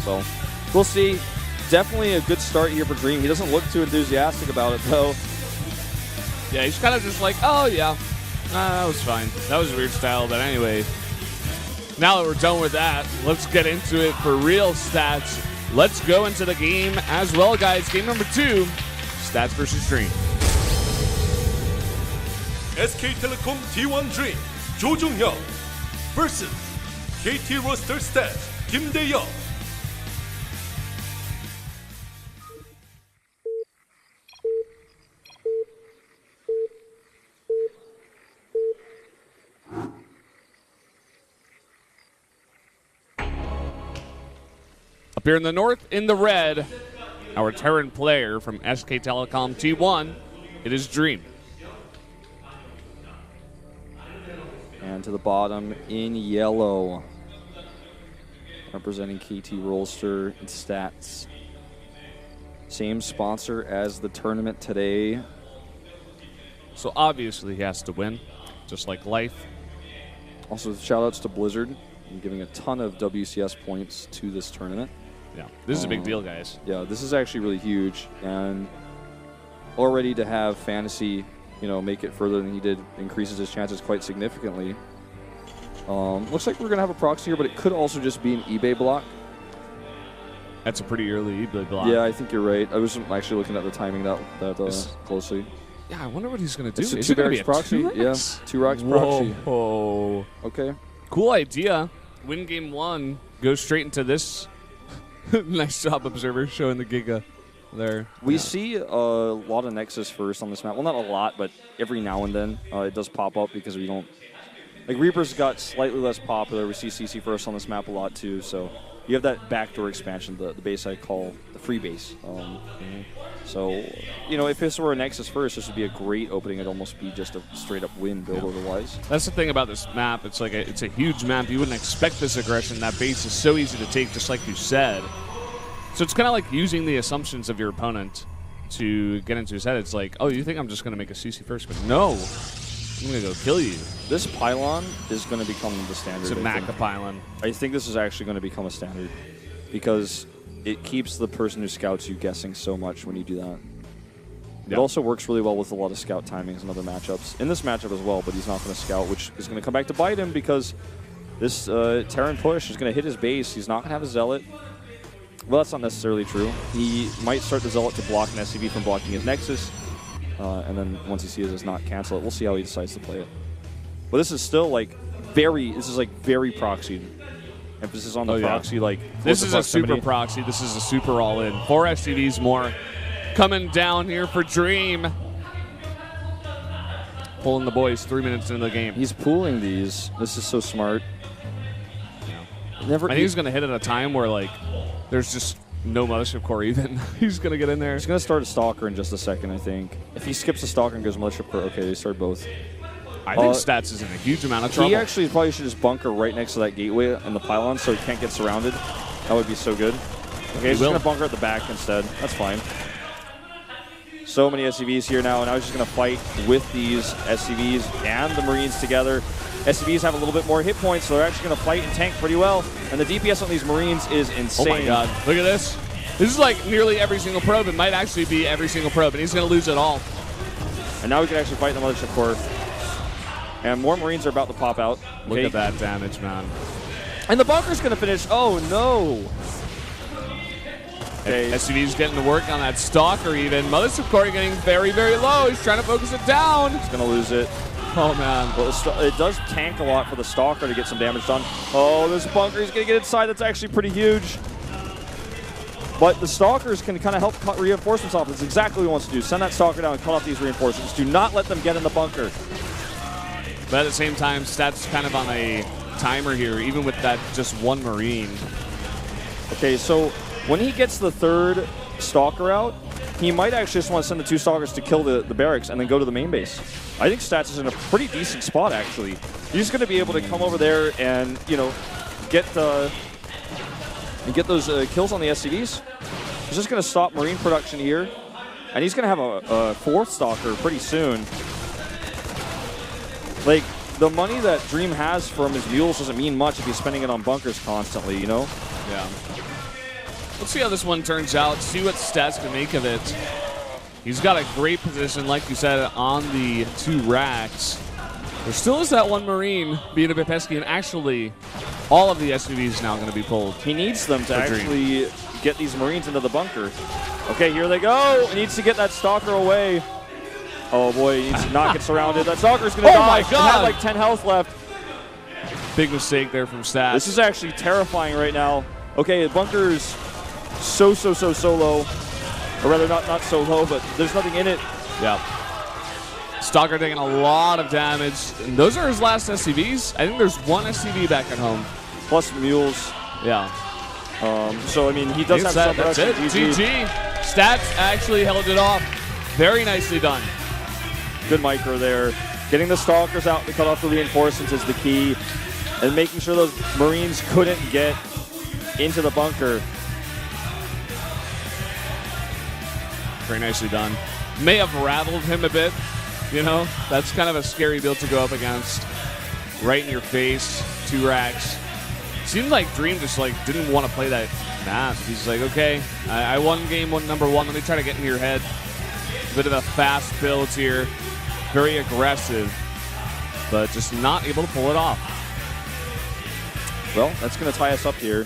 So we'll see. Definitely a good start here for Dream. He doesn't look too enthusiastic about it, though. Yeah, he's kind of just like, oh, yeah, that was fine. That was a weird style, but anyway. Now that we're done with that, let's get into it for real stats. Let's go into the game as well, guys. Game number 2, Stats versus Dream. SK Telecom T1 Dream 조종혁 vs KT Roster Stats 김대영. Up here in the north, in the red, our Terran player from SK Telecom T1, it is Dream. And to the bottom in yellow, representing KT Roster and Stats. Same sponsor as the tournament today. So obviously he has to win, just like life. Also, shout-outs to Blizzard and giving a ton of WCS points to this tournament. Yeah, this is a big deal, guys. Yeah, this is actually really huge, and already to have Fantasy, make it further than he did increases his chances quite significantly. Looks like we're gonna have a proxy here, but it could also just be an eBay block. That's a pretty early eBay block. Yeah, I think you're right. I wasn't actually looking at the timing that closely. Yeah, I wonder what he's gonna do. It's Is a it gonna be a proxy? 2x? Yeah, 2 rocks proxy. Whoa. Okay. Cool idea. Win game 1, go straight into this. Nice job, Observer, showing the Giga there. We see a lot of Nexus first on this map. Well, not a lot, but every now and then it does pop up because we don't... Like, Reaper's got slightly less popular. We see CC first on this map a lot, too. So you have that backdoor expansion, the base I call the free base. So, if this were a Nexus first, this would be a great opening. It'd almost be just a straight-up win build otherwise. That's the thing about this map. It's like it's a huge map. You wouldn't expect this aggression. That base is so easy to take, just like you said. So it's kind of like using the assumptions of your opponent to get into his head. It's like, oh, you think I'm just going to make a CC first? But no, I'm going to go kill you. This pylon is going to become the standard. It's a Maca pylon. I think this is actually going to become a standard because it keeps the person who scouts you guessing so much when you do that. It also works really well with a lot of scout timings and other matchups. In this matchup as well, but he's not going to scout, which is going to come back to bite him because this Terran push is going to hit his base. He's not going to have a Zealot. Well, that's not necessarily true. He might start the Zealot to block an SCV from blocking his Nexus, and then once he sees it, not cancel it. We'll see how he decides to play it. But this is still very proxied. Emphasis on the proxy, this is a super proxy. This is a super all-in. 4 SCVs more coming down here for Dream. Pulling the boys 3 minutes into the game. He's pooling these. This is so smart. I think he's going to hit at a time where there's just no Mothership Core even. He's going to get in there. He's going to start a Stalker in just a second, I think. If he skips a Stalker and goes Mothership Core, okay, they start both. I think Stats is in a huge amount of trouble. He actually probably should just bunker right next to that gateway in the pylon so he can't get surrounded. That would be so good. Okay, he's just going to bunker at the back instead. That's fine. So many SCVs here now, and now he's just going to fight with these SCVs and the Marines together. SCVs have a little bit more hit points, so they're actually going to fight and tank pretty well. And the DPS on these Marines is insane. Oh my god, look at this. This is like nearly every single probe. It might actually be every single probe, and he's going to lose it all. And now we can actually fight in the Mothership Core. And more Marines are about to pop out. Look at that damage, man. And the bunker's going to finish. Oh, no. Okay. SCV's getting to work on that Stalker even. Mothership Core getting very, very low. He's trying to focus it down. He's going to lose it. Oh, man. Well, it does tank a lot for the Stalker to get some damage done. Oh, this bunker, he's going to get inside. That's actually pretty huge. But the Stalkers can kind of help cut reinforcements off. That's exactly what he wants to do. Send that Stalker down and cut off these reinforcements. Do not let them get in the bunker. But at the same time, Stats kind of on a timer here, even with that just one Marine. Okay, so when he gets the third Stalker out, he might actually just want to send the 2 Stalkers to kill the barracks and then go to the main base. I think Stats is in a pretty decent spot, actually. He's going to be able to come over there and, get those kills on the SCVs. He's just going to stop Marine production here, and he's going to have a 4th Stalker pretty soon. The money that Dream has from his mules doesn't mean much if he's spending it on bunkers constantly, Yeah. Let's see how this one turns out. See what Stats can make of it. He's got a great position, like you said, on the 2 racks. There still is that 1 Marine being a bit pesky, and actually, all of the SUVs now going to be pulled. He needs them to actually get these Marines into the bunker. Okay, here they go. He needs to get that Stalker away. Oh boy, he needs to not get surrounded. That Stalker's going to die. My God. He had like 10 health left. Big mistake there from Stats. This is actually terrifying right now. Okay, the bunker's so low. Or rather, not so low, but there's nothing in it. Yeah. Stalker taking a lot of damage. And those are his last SCVs. I think there's 1 SCV back at home. Plus mules. Yeah. So, I mean, he does have some that's it. production. GG. Stats actually held it off. Very nicely done. Good micro there. Getting the Stalkers out to cut off the reinforcements is the key. And making sure those Marines couldn't get into the bunker. Very nicely done. May have rattled him a bit. You know, that's kind of a scary build to go up against. Right in your face, 2 racks. Seemed like Dream just like didn't want to play that map. He's like, okay, I won game number 1. Let me try to get in your head. Bit of a fast build here. Very aggressive, but just not able to pull it off. Well, that's going to tie us up here.